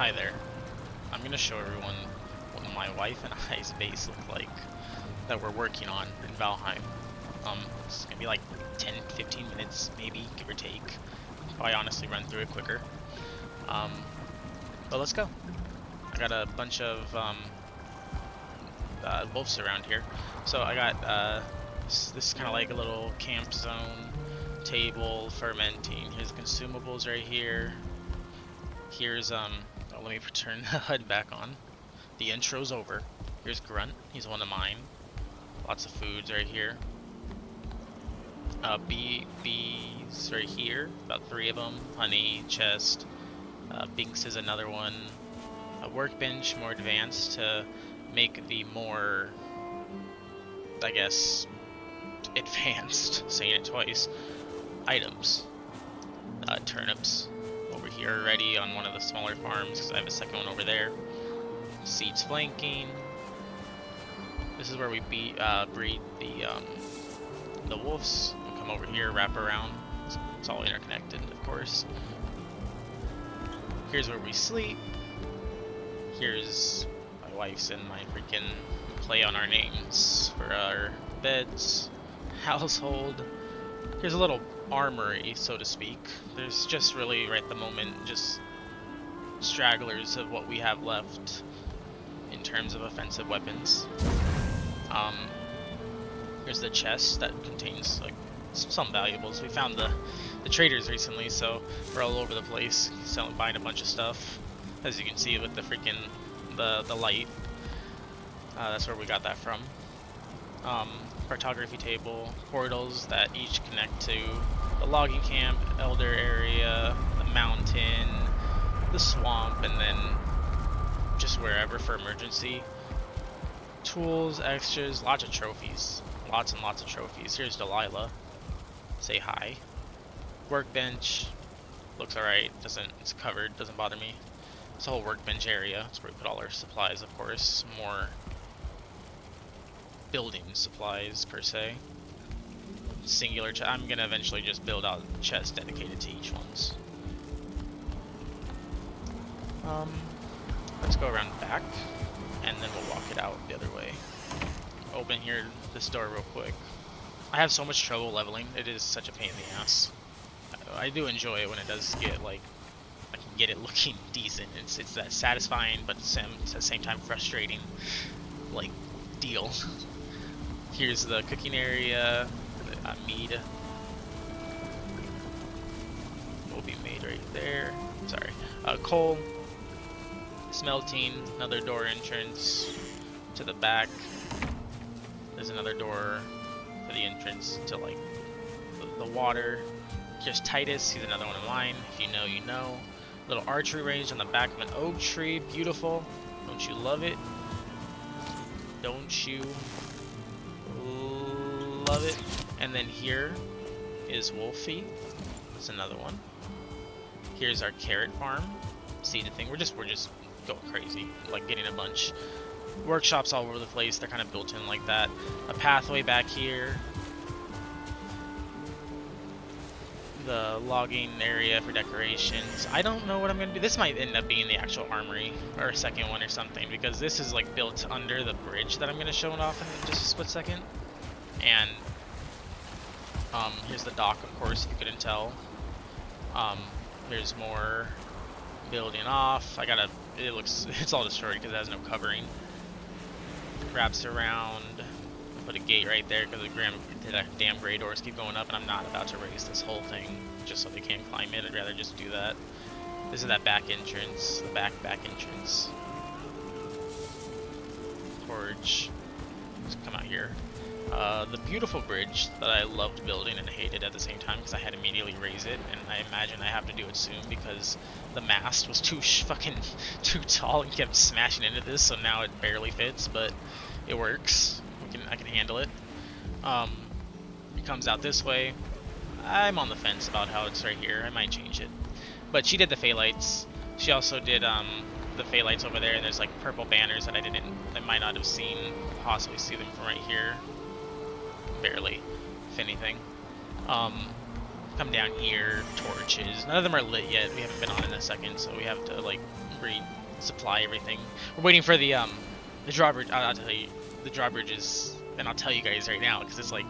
Hi there. I'm gonna show everyone what my wife and I's base look like that we're working on in Valheim. It's gonna be like 10-15 minutes, maybe, give or take. Probably honestly run through it quicker. Um, but let's go. I got a bunch of wolves around here. So I got this is kind of like a little camp zone, table, fermenting. Here's the consumables right here. Here's oh, let me turn the HUD back on. The intro's over. Here's Grunt. He's one of mine. Lots of foods right here. Bees right here. About 3 of them. Honey, chest. Binks is another one. A workbench, more advanced to make the more, I guess, advanced, saying it twice, items. Turnips over here already on one of the smaller farms because I have a second one over there. Seeds flanking. This is where we breed the wolves. We'll come over here, wrap around. It's all interconnected, of course. Here's where we sleep. Here's my wife's and my freaking play on our names for our beds. Household. Here's a little armory, so to speak. There's just really, right at the moment, just stragglers of what we have left in terms of offensive weapons. Here's the chest that contains like some valuables. We found the traders recently, so we're all over the place buying a bunch of stuff. As you can see with the freaking the light, that's where we got that from. Cartography table, portals that each connect to the logging camp, elder area, the mountain, the swamp, and then just wherever for emergency. Tools, extras, lots of trophies. Lots and lots of trophies. Here's Delilah. Say hi. Workbench. Looks alright. It's covered. Doesn't bother me. It's a whole workbench area. That's where we put all our supplies, of course. More building supplies, per se. Singular chest. I'm gonna eventually just build out chests dedicated to each ones. Let's go around back, and then we'll walk it out the other way. Open here, this door real quick. I have so much trouble leveling. It is such a pain in the ass. I do enjoy it when it does get, like, I can get it looking decent. It's that satisfying, but at the same time frustrating, like, deal. Here's the cooking area. Mead will be made right there. Sorry. Coal. Smelting. Another door entrance to the back. There's another door for the entrance to, like, the water. Here's Titus. He's another one of mine. If you know, you know. Little archery range on the back of an oak tree. Beautiful. Don't you love it? Don't you love it? And then here is Wolfie. That's another one. Here's our carrot farm. See the thing? We're just going crazy, like getting a bunch. Workshops all over the place. They're kind of built in like that. A pathway back here. The logging area for decorations. I don't know what I'm gonna do. This might end up being the actual armory or a second one or something, because this is like built under the bridge that I'm gonna show it off in just a split second. And here's the dock, of course, if you couldn't tell. Here's more building off. It's all destroyed because it has no covering. Wraps around. Put a gate right there because the damn gray doors keep going up, and I'm not about to raise this whole thing just so they can't climb it. I'd rather just do that. This is that back entrance, the back entrance. Forge. Just come out here. The beautiful bridge that I loved building and hated at the same time because I had to immediately raise it, and I imagine I have to do it soon because the mast was too tall and kept smashing into this, so now it barely fits, but it works. I can handle it. It comes out this way. I'm on the fence about how it's right here. I might change it. But she did the phthalites. She also did the phthalites over there, and there's like purple banners that I might not have seen. Possibly see them from right here. Barely, if anything. come down here, torches. None of them are lit yet. We haven't been on in a second, so we have to like resupply everything. We're waiting for the drawbridge. I'll tell you, the drawbridge is, and I'll tell you guys right now because it's like,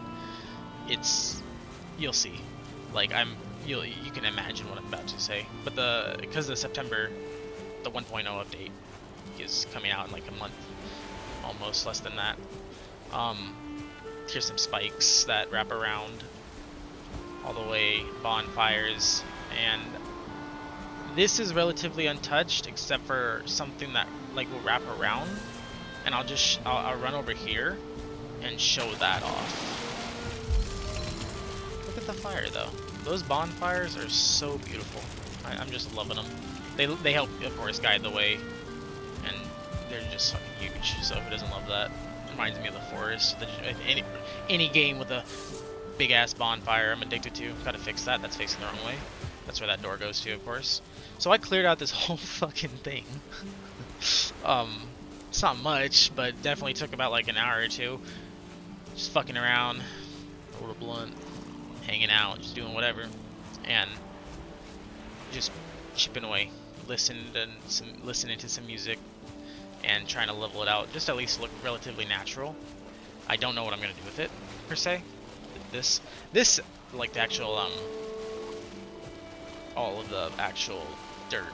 you'll see. Like you can imagine what I'm about to say. But because of September, the 1.0 update is coming out in like a month, almost less than that. Here's some spikes that wrap around all the way, bonfires, and this is relatively untouched except for something that like will wrap around, and I'll run over here and show that off. Look at the fire though. Those bonfires are so beautiful. I'm just loving them. They help, of course, guide the way, and they're just fucking huge. So who doesn't love that? Reminds me of the forest. Any game with a big ass bonfire I'm addicted to. Gotta fix that. That's facing the wrong way. That's where that door goes to, of course. So I cleared out this whole fucking thing. It's not much, but definitely took about like an hour or two. Just fucking around, a little blunt, hanging out, just doing whatever, and just chipping away, listening to some music, and trying to level it out, just at least look relatively natural. I don't know what I'm gonna do with it per se. This like the actual all of the actual dirt,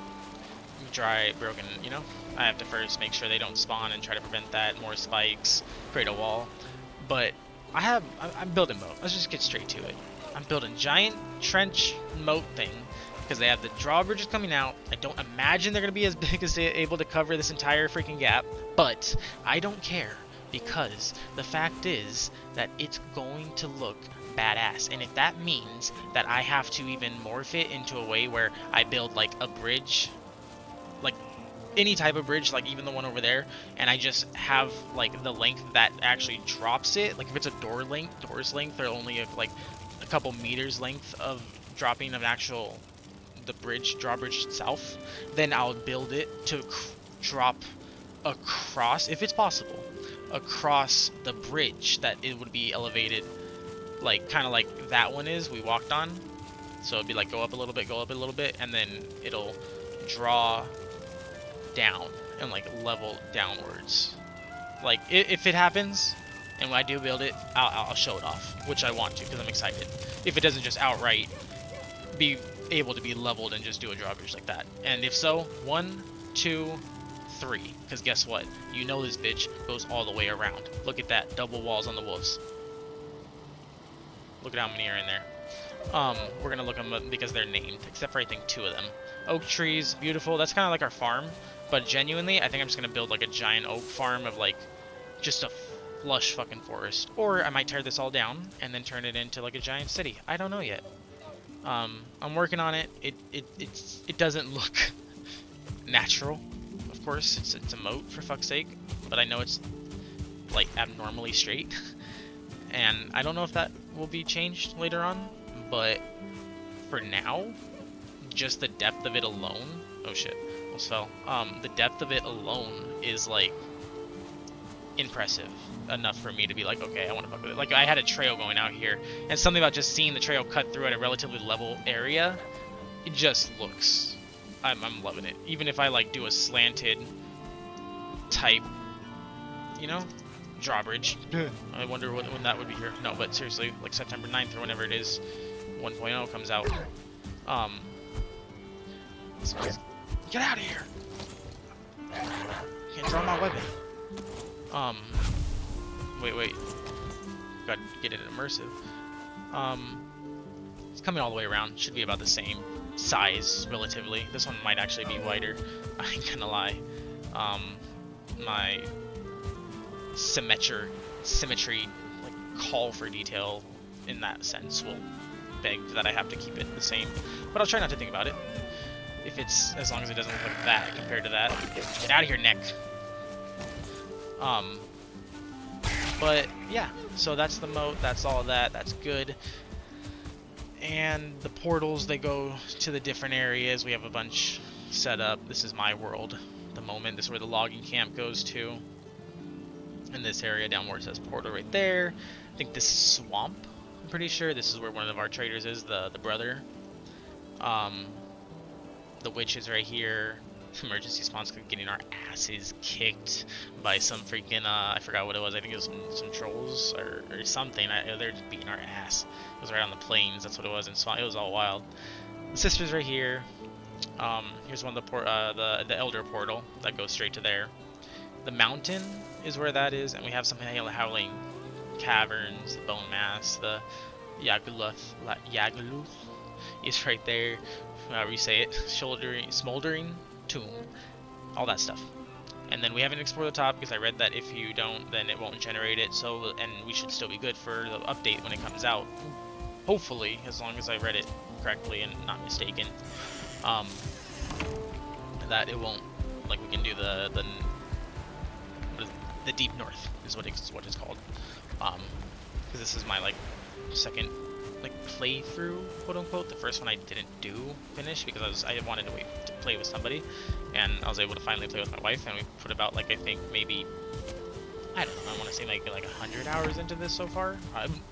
dry, broken, you know, I have to first make sure they don't spawn and try to prevent that. More spikes, create a wall. But I'm building moat. Let's just get straight to it. I'm building giant trench moat thing because they have the drawbridges coming out. I don't imagine they're gonna be as big as they're able to cover this entire freaking gap, but I don't care because the fact is that it's going to look badass. And if that means that I have to even morph it into a way where I build like a bridge, like any type of bridge, like even the one over there, and I just have like the length that actually drops it, like if it's a door's length, or only like a couple meters length of dropping of actual drawbridge itself, then I'll build it to drop across, if it's possible, across the bridge that it would be elevated, like kind of like that one is we walked on. So it'd be like go up a little bit, and then it'll draw down and like level downwards. Like if it happens and when I do build it, I'll show it off, which I want to because I'm excited. If it doesn't just outright be able to be leveled and just do a drawbridge like that. And if so, 1, 2, 3, because guess what, you know this bitch goes all the way around. Look at that, double walls on the wolves. Look at how many are in there. We're gonna look them up because they're named, except for I think 2 of them. Oak trees, beautiful. That's kind of like our farm, but genuinely I think I'm just gonna build like a giant oak farm of like just a lush fucking forest, or I might tear this all down and then turn it into like a giant city. I don't know yet. I'm working on it. It doesn't look natural, of course. It's a moat for fuck's sake, but I know it's like abnormally straight, and I don't know if that will be changed later on. But for now, just the depth of it alone. Oh shit, almost fell. The depth of it alone is like impressive enough for me to be like, okay, I want to fuck with it. Like I had a trail going out here, and something about just seeing the trail cut through at a relatively level area, it just looks. I'm loving it. Even if I like do a slanted type, you know, drawbridge. I wonder when that would be here. No, but seriously, like September 9th or whenever it is, 1.0 comes out. Get out of here! Can't draw my weapon. Wait. Gotta get it immersive. It's coming all the way around. Should be about the same size, relatively. This one might actually be wider. I ain't gonna lie. My symmetry, like call for detail in that sense will beg that I have to keep it the same. But I'll try not to think about it. If it's, as long as it doesn't look like that compared to that. Get out of here, Nick. But yeah, so that's the moat, that's all of that, that's good. And the portals, they go to the different areas. We have a bunch set up. This is my world at the moment. This is where the logging camp goes to. In this area down where it says portal right there. I think this swamp I'm pretty sure this is where one of our traders is, the brother. Um, the witch is right here. Emergency spawns getting our asses kicked by some freaking, I forgot what it was. I think it was some trolls or something. They're just beating our ass. It was right on the plains. That's what it was. And it was all wild. The sister's right here. Here's one of the elder portal that goes straight to there. The mountain is where that is, and we have some howling caverns, the bone mass, the Yagluth is right there. However you say it, smoldering tomb, all that stuff. And then we haven't explored the top because I read that if you don't, then it won't generate it. So, and we should still be good for the update when it comes out. Hopefully, as long as I read it correctly and not mistaken. That it won't, like, we can do the deep north is what it's called. Because this is my like second like playthrough, quote unquote. The first one I didn't finish because I wanted to wait to play with somebody, and I was able to finally play with my wife, and we put about like I think maybe I don't know, I want to say like 100 hours into this so far.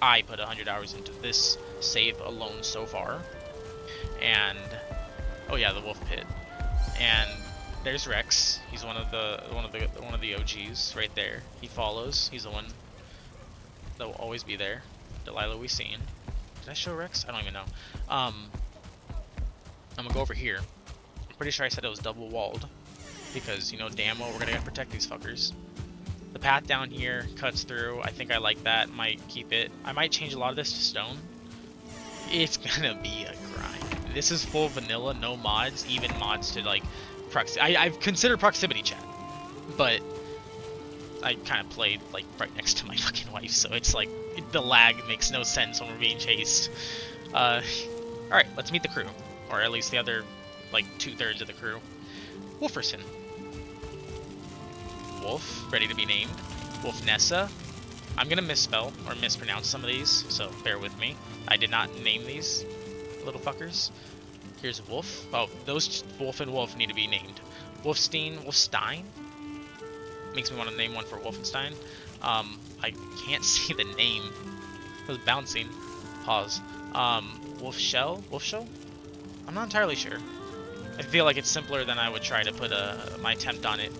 I put 100 hours into this save alone so far, and oh yeah, the wolf pit, and there's Rex. He's one of the OGs right there. He follows. He's the one that will always be there. Delilah we seen. Did I show Rex? I don't even know. I'm gonna go over here. I'm pretty sure I said it was double walled because you know damn well we're gonna protect these fuckers. The path down here cuts through. I think I like that. Might keep it. I might change a lot of this to stone. It's gonna be a grind. This is full vanilla, no mods, even mods to like I've considered proximity chat, but I kind of played like right next to my fucking wife, so it's like the lag makes no sense when we're being chased. All right, let's meet the crew, or at least the other like 2/3 of the crew. Wolferson, Wolf, ready to be named. Wolf Nessa. I'm gonna misspell or mispronounce some of these, so bear with me. I did not name these little fuckers. Here's Wolf. Oh, those Wolf and Wolf need to be named. Wolfstein? Makes me want to name one for Wolfenstein. I can't see the name. It was bouncing. Pause. Wolfshell? I'm not entirely sure. I feel like it's simpler than I would try to put my attempt on it.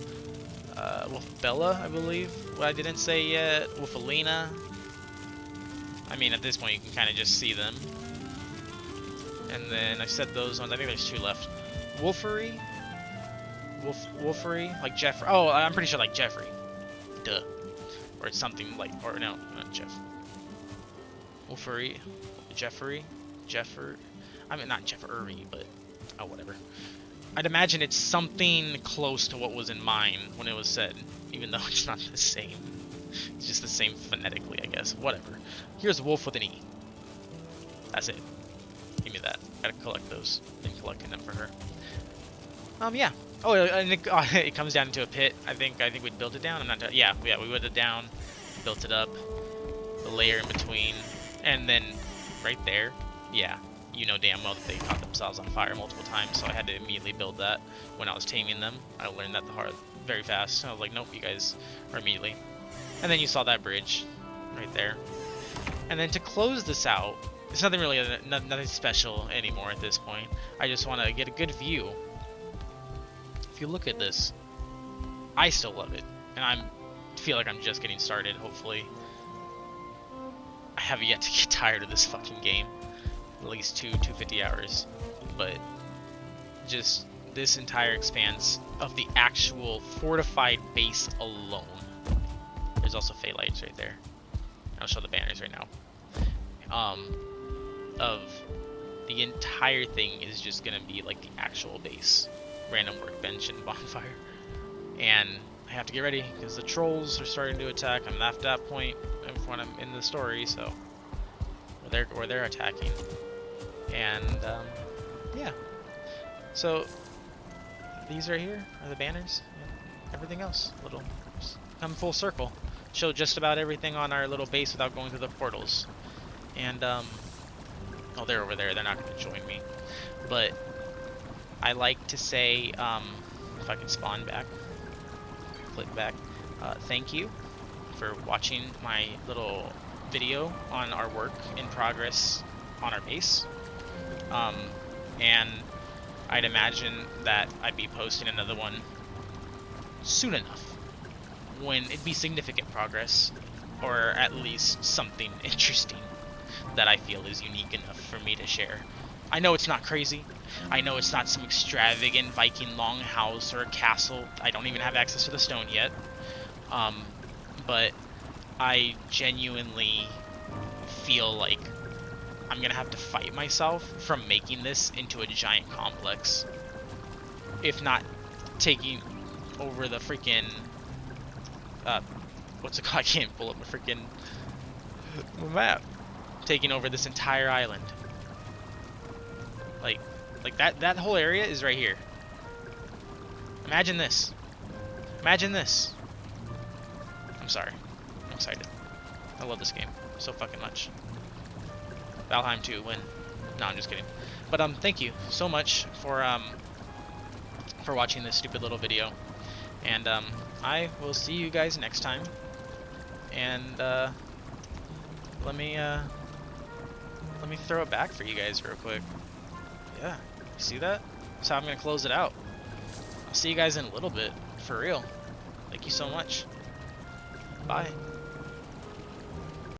Wolfbella, I believe. What I didn't say yet. Wolfelina. I mean, at this point, you can kind of just see them. And then I said those ones. I think there's 2 left. Wolfery? Wolfery? Like Jeffrey. Oh, I'm pretty sure like Jeffrey. Duh. Or it's something like, or no, not Jeff. Wolfery. Jeffrey. I mean, not Jeffrey, but oh, whatever. I'd imagine it's something close to what was in mine when it was said, even though it's not the same. It's just the same phonetically, I guess. Whatever. Here's Wolf with an E. That's it. Give me that. Gotta collect those. Been collecting them for her. Yeah. Oh, and it comes down into a pit. I think we'd built it down. I'm not. Yeah, we built it down, built it up, the layer in between, and then right there. Yeah, you know damn well that they caught themselves on fire multiple times, so I had to immediately build that when I was taming them. I learned that very fast. I was like, nope, you guys are immediately. And then you saw that bridge right there. And then to close this out, it's nothing really, nothing special anymore at this point. I just want to get a good view. If you look at this, I still love it, and I feel like I'm just getting started, hopefully. I have yet to get tired of this fucking game. At least 250 hours. But just this entire expanse of the actual fortified base alone. There's also Phalites right there. I'll show the banners right now. Of the entire thing is just gonna be like the actual base. Random workbench and bonfire. And I have to get ready because the trolls are starting to attack. I'm at that point when I'm in the story, so where they're attacking. And yeah. So these right here are the banners. And everything else, little come full circle. Show just about everything on our little base without going through the portals. And oh, they're over there. They're not going to join me. But I like to say, if I can spawn back, click back, thank you for watching my little video on our work in progress on our base. And I'd imagine that I'd be posting another one soon enough when it'd be significant progress, or at least something interesting that I feel is unique enough for me to share. I know it's not crazy. I know it's not some extravagant Viking longhouse or a castle. I don't even have access to the stone yet. But I genuinely feel like I'm gonna have to fight myself from making this into a giant complex. If not taking over the freaking what's it called? I can't pull up a freaking map. Taking over this entire island. Like that whole area is right here. Imagine this. Imagine this. I'm sorry. I'm excited. I love this game so fucking much. Valheim 2 win. No, I'm just kidding. But thank you so much for watching this stupid little video. And I will see you guys next time. And let me throw it back for you guys real quick. Yeah, you see that? That's how I'm gonna close it out. I'll see you guys in a little bit, for real. Thank you so much. Bye.